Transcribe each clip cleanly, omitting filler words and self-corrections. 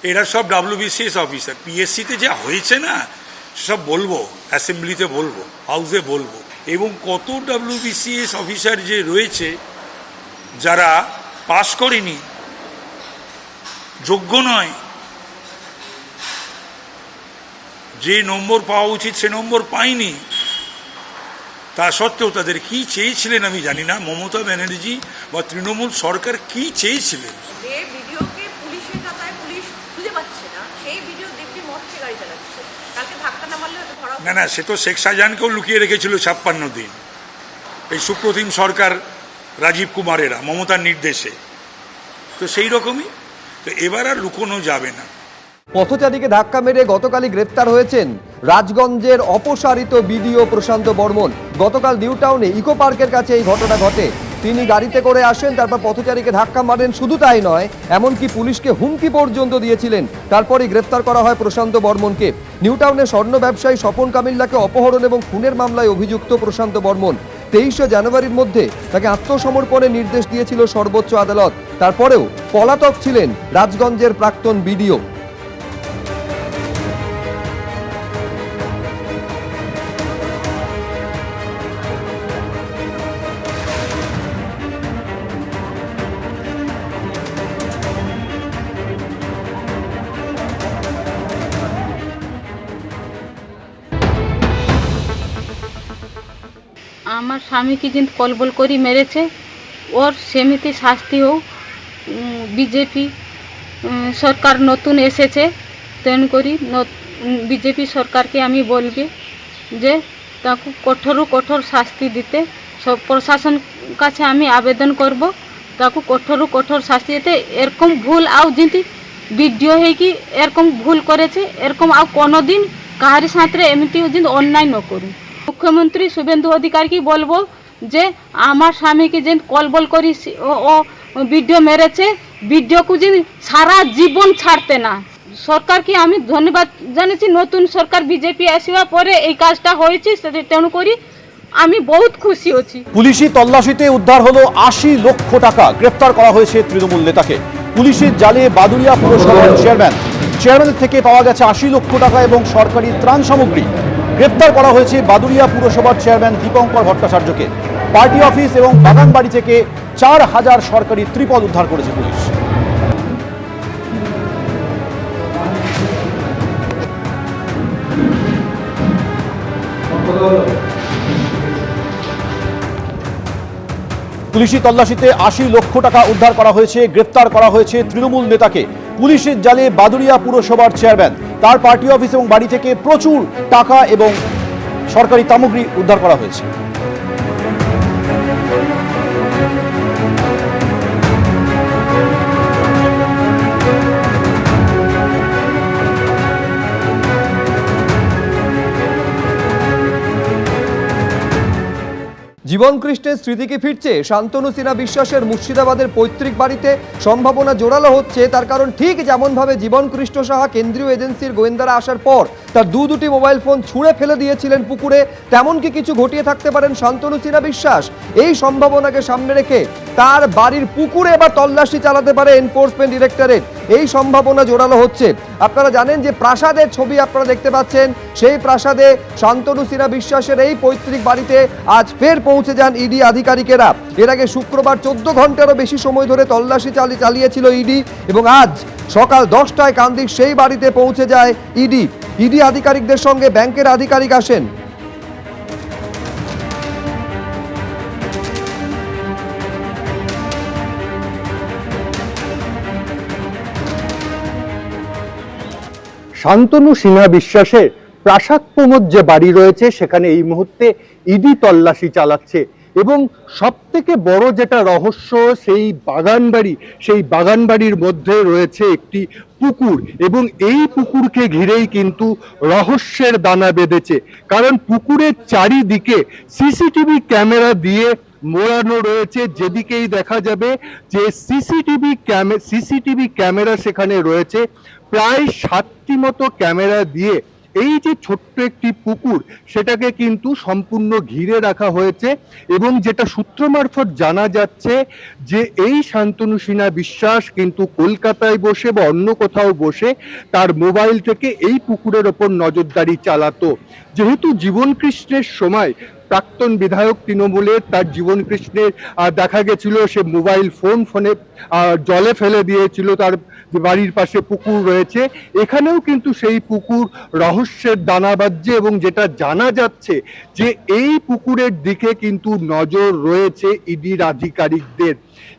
এরা সব WBCS officer. পিএসসিতে যা হয়েছে না সব বলবো, অ্যাসেম্বলিতে বলবো, হাউসে বলবো। এবং কত WBCS অফিসার যে রয়েছে যারা পাস করেনি, যোগ্য নয়, যে নম্বর পাওয়া উচিত সে নম্বর পায়নি, তা সত্ত্বেও তাদের কি চেয়েছিলেন আমি জানি না। মমতা ব্যানার্জি বা তৃণমূল সরকার কি চেয়েছিলেন? না না, সে তো শেখ শাহজাহানকেও লুকিয়ে রেখেছিল 56 দিন এই সুপ্রতিম সরকার, রাজীব কুমারেরা, মমতার নির্দেশে। তো সেই রকমই তো এবার আর লুকোনো যাবে না। পথচারীকে ধাক্কা মেরে গতকালই গ্রেপ্তার হয়েছেন রাজগঞ্জের অপসারিত বিডিও প্রশান্ত বর্মন। গতকাল নিউ টাউনে ইকো পার্কের কাছে এই ঘটনা ঘটে। তিনি গাড়িতে করে আসেন, তারপর পথচারীকে ধাক্কা মারেন। শুধু তাই নয়, এমনকি পুলিশকে হুমকি পর্যন্ত দিয়েছিলেন। তারপরই গ্রেপ্তার করা হয় প্রশান্ত বর্মনকে। নিউ টাউনে স্বর্ণ ব্যবসায়ী স্বপন কামিল্লাকে অপহরণ এবং খুনের মামলায় অভিযুক্ত প্রশান্ত বর্মন। 23 জানুয়ারির মধ্যে তাকে আত্মসমর্পণের নির্দেশ দিয়েছিল সর্বোচ্চ আদালত। তারপরেও পলাতক ছিলেন রাজগঞ্জের প্রাক্তন বিডিও। আমার স্বামীকে যেমন কলবল করে মেরেছে, ওর সেমিতি শাস্তি হোক। বিজেপি সরকার নতুন এসেছে, তেমন করি বিজেপি সরকারকে আমি বলবি যে তাকে কঠোর কঠোর শাস্তি দিতে। সব প্রশাসন কাছে আমি আবেদন করব তাকে কঠোর শাস্তি দিতে। এরকম ভুল আও যেমনি ভিডিও হয়েকি এরকম ভুল করেছে, এরকম আও কোনোদিন কাহারি সাথে এমনি যেন অন্যায় ন করুন। মুখ্যমন্ত্রী শুভেন্দু অধিকারীকে বলবো যে আমার স্বামীকে যে কলবল করি ও ভিডিও মেরেছে, ভিডিওকে যে সারা জীবন ছাড়তে না। সরকারকে আমি ধন্যবাদ জানাচ্ছি। নতুন সরকার বিজেপি আসিবা পরে এই কাজটা হয়েছে, তেমন করি আমি বহুত খুশি হচ্ছি। পুলিশি তল্লাশিতে উদ্ধার হলো 80 লক্ষ টাকা। গ্রেফতার করা হয়েছে তৃণমূল নেতাকে। পুলিশের জালে বাদুড়িয়া পুরসভার চেয়ারম্যানের থেকে পাওয়া গেছে 80 লক্ষ টাকা এবং সরকারি ত্রাণ সামগ্রী। গ্রেফতার করা হয়েছে বাদুড়িয়া পুরসভার চেয়ারম্যান দীপঙ্কর ভট্টাচার্যকে। পার্টি অফিস এবং বাগানবাড়ি থেকে 4000 সরকারি ত্রিপল উদ্ধার করেছে পুলিশ। পুলিশি তল্লাশিতে 80 লক্ষ টাকা উদ্ধার করা হয়েছে। গ্রেফতার করা হয়েছে তৃণমূল নেতাকে। পুলিশের জালে বাদুড়িয়া পুরসভার চেয়ারম্যান, তার পার্টি অফিস এবং বাড়ি থেকে প্রচুর টাকা এবং সরকারি সামগ্রী উদ্ধার করা হয়েছে। জীবন কৃষ্ণের স্মৃতি কি ফিরছে? শান্তনু সিনহা বিশ্বাসের মুর্শিদাবাদের পৈতৃক বাড়িতে সম্ভাবনা জোরালো হচ্ছে। তার কারণ ঠিক যেমনভাবে জীবন কৃষ্ণ সাহা কেন্দ্রীয় এজেন্সির গোয়েন্দারা আসার পর তার দুটি মোবাইল ফোন ছুঁড়ে ফেলে দিয়েছিলেন পুকুরে, তেমন কি কিছু ঘটিয়ে থাকতে পারেন শান্তনু সিনহা বিশ্বাস? এই সম্ভাবনাকে সামনে রেখে তার বাড়ির পুকুরে এবার তল্লাশি চালাতে পারে এনফোর্সমেন্ট ডিরেক্টরেট। এই সম্ভাবনা জোরালো হচ্ছে। আপনারা জানেন যে প্রাসাদের ছবি আপনারা দেখতে পাচ্ছেন, সেই প্রাসাদে শান্তনু সিনহা বিশ্বাসের এই পৈতৃক বাড়িতে আজ ফের পৌঁছে যান ইডি আধিকারিকেরা। এর আগে শুক্রবার 14 ঘন্টারও বেশি সময় ধরে তল্লাশি চালিয়েছিল ইডি এবং আজ সকাল 10টায় কান্দির সেই বাড়িতে পৌঁছে যায় ইডি আধিকারিকদের সঙ্গে ব্যাংকের আধিকারিক আসেন। শান্তনু সিনহা বিশ্বাসের প্রাসাদ প্রমোদ যে বাড়ি রয়েছে সেখানে এই মুহূর্তে ইডি তল্লাশি চালাচ্ছে এবং সবথেকে বড় যেটা রহস্য, সেই বাগানবাড়ির মধ্যে রয়েছে একটি পুকুর এবং এই পুকুরকে ঘিরেই কিন্তু রহস্যের দানা বেঁধেছে। কারণ পুকুরের চারিদিকে সিসিটিভি ক্যামেরা দিয়ে মোড়ানো রয়েছে। যেদিকেই দেখা যাবে যে সিসিটিভি ক্যামেরা সেখানে রয়েছে। প্রায় 7টি মতো ক্যামেরা দিয়ে এই যে ছোট্ট একটি পুকুর সেটাকে কিন্তু সম্পূর্ণ ঘিরে রাখা হয়েছে এবং যেটা সূত্র মারফত জানা যাচ্ছে যে এই শান্তনু সিনহা বিশ্বাস কিন্তু কলকাতায় বসে বা অন্য কোথাও বসে তার মোবাইল থেকে এই পুকুরের ওপর নজরদারি চালাতো। যেহেতু জীবন কৃষ্ণের সময় প্রাক্তন বিধায়ক তৃণমূলের তার জীবন কৃষ্ণের দেখা গেছিল সে মোবাইল ফোনে জলে ফেলে দিয়েছিল, তার যে বাড়ির পাশে পুকুর রয়েছে এখানেও কিন্তু সেই পুকুর রহস্যের দানা বাজছে এবং যেটা জানা যাচ্ছে যে এই পুকুরের দিকে কিন্তু নজর রয়েছে ইডির আধিকারিকদের।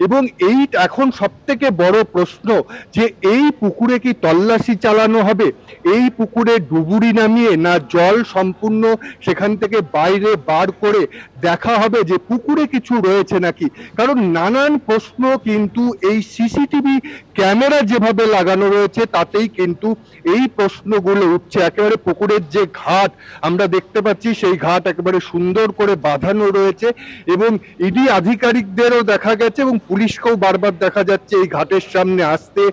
এবং এই এখন সবথেকে বড় প্রশ্ন যে এই পুকুরে কি তল্লাশি চালানো হবে, এই পুকুরে ডুবুরি নামিয়ে না জল সম্পূর্ণ সেখান থেকে বাইরে বার করে দেখা হবে যে পুকুরে কিছু রয়েছে নাকি। কারণ নানান প্রশ্ন কিন্তু এই সিসিটিভি ক্যামেরা যেভাবে লাগানো রয়েছে তাতেই কিন্তু এই প্রশ্নগুলো উঠছে। একেবারে পুকুরের যে ঘাট আমরা দেখতে পাচ্ছি সেই ঘাট একেবারে সুন্দর করে বাঁধানো রয়েছে এবং ইডি আধিকারিকদেরও দেখা গেছে এবং পুলিশকেও বারবার দেখা যাচ্ছে এই ঘাটের সামনে আসতে,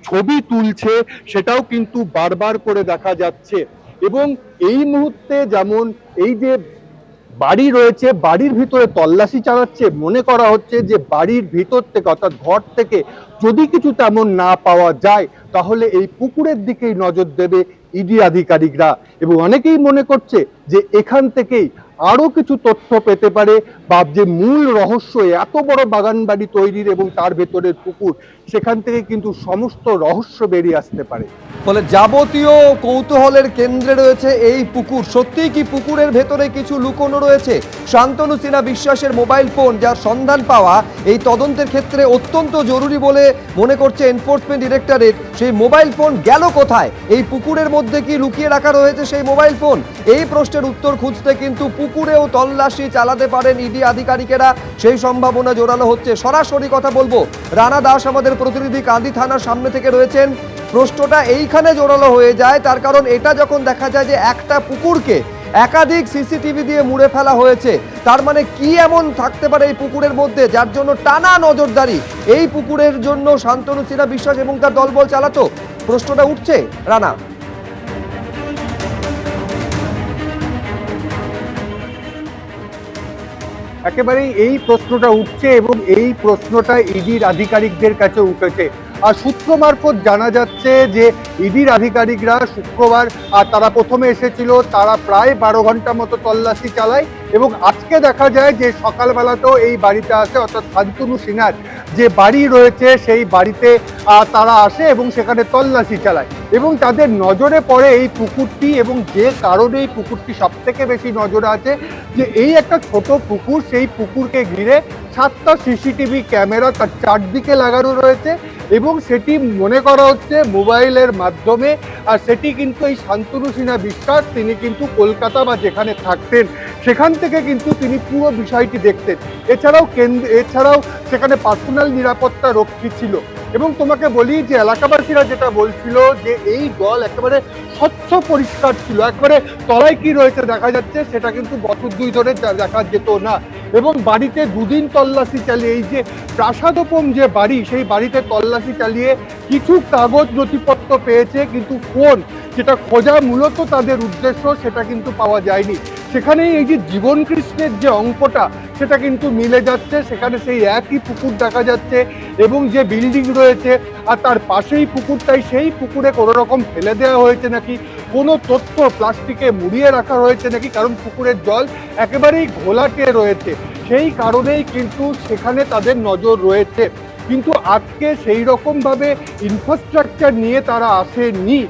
ছবি তুলছে, সেটাও কিন্তু বারবার করে দেখা যাচ্ছে। এবং এই মুহূর্তে যেমন এই যে বাড়ি রয়েছে বাড়ির ভিতরে তল্লাশি চালাচ্ছে, মনে করা হচ্ছে যে বাড়ির ভিতর থেকে অর্থাৎ ঘর থেকে যদি কিছু তেমন না পাওয়া যায় তাহলে এই পুকুরের দিকেই নজর দেবে ইডি আধিকারিকরা। এবং অনেকেই মনে করছে যে এখান থেকেই আরো কিছু তথ্য পেতে পারে বা যে মূল রহস্য এত বড় বাগান বাড়ি তৈরির এবং তার ভেতরের পুকুর, সেখান থেকে কিন্তু সমস্ত রহস্য বেরিয়ে আসতে পারে। ফলে যাবতীয় কৌতূহলের কেন্দ্রে রয়েছে এই পুকুর। সত্যিই কি পুকুরের ভেতরে কিছু লুকোনো রয়েছে? শান্তনু সিনহা বিশ্বাসের মোবাইল ফোন যার সন্ধান পাওয়া এই তদন্তের ক্ষেত্রে অত্যন্ত জরুরি বলে মনে করছে এনফোর্সমেন্ট ডিরেক্টরেট। সেই মোবাইল ফোন গেল কোথায়? এই পুকুরের মধ্যে কি লুকিয়ে রাখা রয়েছে সেই মোবাইল ফোন? এই প্রশ্নের উত্তর খুঁজতে কিন্তু পুকুরেও তল্লাশি চালাতে পারেন ইডি আধিকারিকেরা, সেই সম্ভাবনা জোরালো হচ্ছে। সরাসরি কথা বলবো, রানা দাস আমাদের প্রতিনিধি কান্দি থানার সামনে থেকে রয়েছেন। প্রশ্নটা এইখানে জোরালো হয়ে যায়, তার কারণ এটা যখন দেখা যায় যে একটা পুকুরকে একাধিক সিসিটিভি দিয়ে মুড়ে ফেলা হয়েছে, তার মানে কি এমন থাকতে পারে এই পুকুরের মধ্যে যার জন্য টানা নজরদারি এই পুকুরের জন্য শান্তনু সিনহা বিশ্বাস এবং তার দলবল চালাতো? প্রশ্নটা উঠছে রানা। একেবারেই এই প্রশ্নটা উঠছে এবং এই প্রশ্নটা ইডির আধিকারিকদের কাছে উঠেছে। আর সূত্র মারফত জানা যাচ্ছে যে ইডির আধিকারিকরা শুক্রবার তারা প্রথমে এসেছিল, তারা প্রায় 12 ঘন্টা মতো তল্লাশি চালায় এবং আজকে দেখা যায় যে সকালবেলাতেও এই বাড়িতে আসে, অর্থাৎ শান্তনু সিনহার যে বাড়ি রয়েছে সেই বাড়িতে তারা আসে এবং সেখানে তল্লাশি চালায় এবং তাদের নজরে পড়ে এই পুকুরটি। এবং যে কারণে এই পুকুরটি সব থেকে বেশি নজরে আছে যে এই একটা ছোট পুকুর, সেই পুকুরকে ঘিরে 7টা সিসিটিভি ক্যামেরা তার চারদিকে লাগানো রয়েছে এবং সেটি মনে করা হচ্ছে মোবাইলের মাধ্যমে। আর সেটি কিন্তু এই শান্তনু সিনহা বিশ্বাস তিনি কিন্তু কলকাতা বা যেখানে থাকতেন সেখান থেকে কিন্তু তিনি পুরো বিষয়টি দেখতেন। এছাড়াও সেখানে পার্সোনাল নিরাপত্তা রক্ষী ছিল। এবং তোমাকে বলি যে এলাকাবাসীরা যেটা বলছিল যে এই জল একেবারে স্বচ্ছ পরিষ্কার ছিল, একেবারে তলায় কি রয়েছে দেখা যাচ্ছে সেটা কিন্তু বছর 2 ধরে দেখা যেত না। এবং বাড়িতে 2 দিন তল্লাশি চালিয়ে এই যে প্রাসাদোপম যে বাড়ি সেই বাড়িতে তল্লাশি চালিয়ে কিছু কাগজ নথিপত্র পেয়েছে, কিন্তু ফোন যেটা খোঁজা মূলত তাদের উদ্দেশ্য সেটা কিন্তু পাওয়া যায়নি। সেখানে এই যে জীবন কৃষ্ণের যে অঙ্কটা সেটা কিন্তু মিলে যাচ্ছে, সেখানে সেই একই পুকুর দেখা যাচ্ছে এবং যে বিল্ডিং রয়েছে আর তার পাশেই পুকুরটাই, সেই পুকুরে কোনো রকম ফেলে দেওয়া হয়েছে নাকি, কোনো তথ্য প্লাস্টিকে মুড়িয়ে রাখা হয়েছে নাকি, কারণ পুকুরের জল একেবারেই ঘোলাটে রয়েছে, সেই কারণেই কিন্তু সেখানে তাদের নজর রয়েছে। কিন্তু আজকে সেই রকম ভাবে ইনফ্রাস্ট্রাকচার নিয়ে তারা আসেনি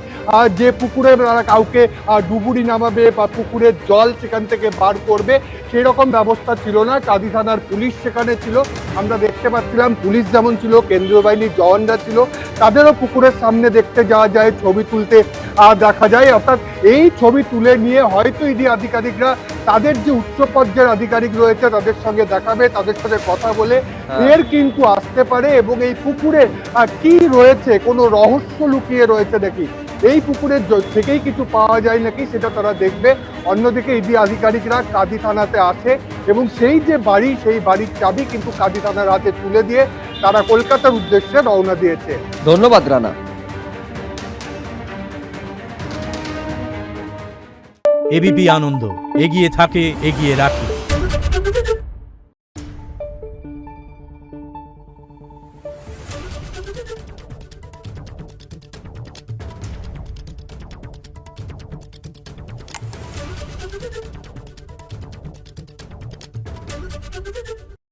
যে পুকুরে তারা কাউকে ডুবুরি নামাবে বা পুকুরের জল সেখান থেকে বার করবে, সেই রকম ব্যবস্থা ছিল না। কাঁদি থানার পুলিশ সেখানে ছিল, আমরা দেখতে পাচ্ছিলাম পুলিশ যেমন ছিল, কেন্দ্রীয় বাহিনীর জওয়ানরা ছিল, তাদেরও পুকুরের সামনে দেখতে যাওয়া যায়, ছবি তুলতে দেখা যায়। অর্থাৎ এই ছবি তুলে নিয়ে হয়তো ইডি আধিকারিকরা তাদের যে উচ্চ পর্যায়ের আধিকারিক রয়েছে তাদের সঙ্গে দেখাবে, তাদের সাথে কথা বলে এর কিন্তু আসতে পারে এবং এই পুকুরে কি রয়েছে, কোনো রহস্য লুকিয়ে রয়েছে নাকি, এই পুকুরের থেকেই কিছু পাওয়া যায় নাকি সেটা তারা দেখবে। অন্যদিকে ইডি আধিকারিকরা কাঁদি থানাতে আছে এবং সেই যে বাড়ি সেই বাড়ির চাবি কিন্তু কাঁদি থানার হাতে তুলে দিয়ে তারা কলকাতার উদ্দেশ্যে রওনা দিয়েছে। ধন্যবাদ রানা। এবিপি আনন্দ, এগিয়ে থাকে, এগিয়ে রাখে। Thank you.